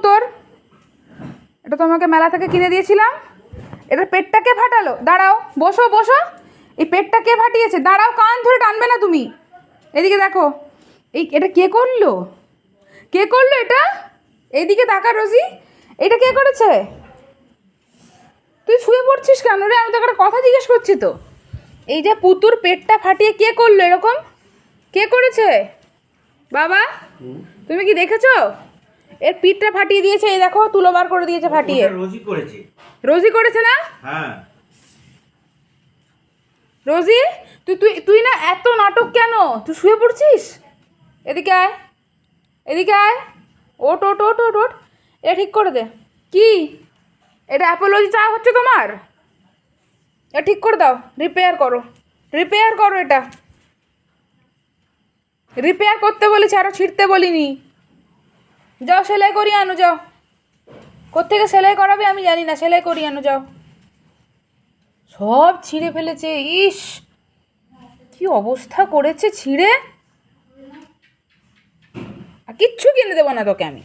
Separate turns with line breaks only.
তোর? এটা তোমাকে মেলা থেকে কিনে দিয়েছিলাম। এটা পেটটা কে ফাটালো? দাঁড়াও, বসো বসো। এই পেটটা কে ফাটিয়েছে? দাঁড়াও, কান ধরে টানবে না তুমি। এদিকে দেখো, এটা কে করলো? কে করলো এটা? এইদিকে তাকা রোজি, এটা কে করেছে? তুই শুয়ে পড়ছিস কেন রে? আমি তোকে একটা কথা জিজ্ঞেস করছি তো। এই যে পুতুর পেটটা ফাটিয়ে কে করলো এরকম? কে করেছে বাবা? তুমি কি দেখেছো? এর পিঠটা ফাটিয়ে দিয়েছে, এই দেখো তুলো বার করে দিয়েছে ফাটিয়ে।
রোজি করেছে।
রোজি করেছে না?
হ্যাঁ।
রোজি, তুই তুই তুই না এত নাটক কেন? তুই শুয়ে পড়ছিস? এদিকে আয়, এদিকে আয়। ওট ওট ওট ওট ওট। এটা ঠিক করে দে। কি এটা অ্যাপোলজি চা হচ্ছে তোমার? এটা ঠিক করে দাও, রিপেয়ার করো, রিপেয়ার করো এটা। রিপেয়ার করতে বলেছি, আরও ছিঁড়তে বলিনি। যাও সেলাই করিয়ে আনো, যাও। কোত্থেকে সেলাই করাবে আমি জানি না, সেলাই করিয়ে আনো যাও। সব ছিঁড়ে ফেলেছে, ইস কি অবস্থা করেছে ছিঁড়ে। আর কিচ্ছু কিনে দেবো না তোকে আমি।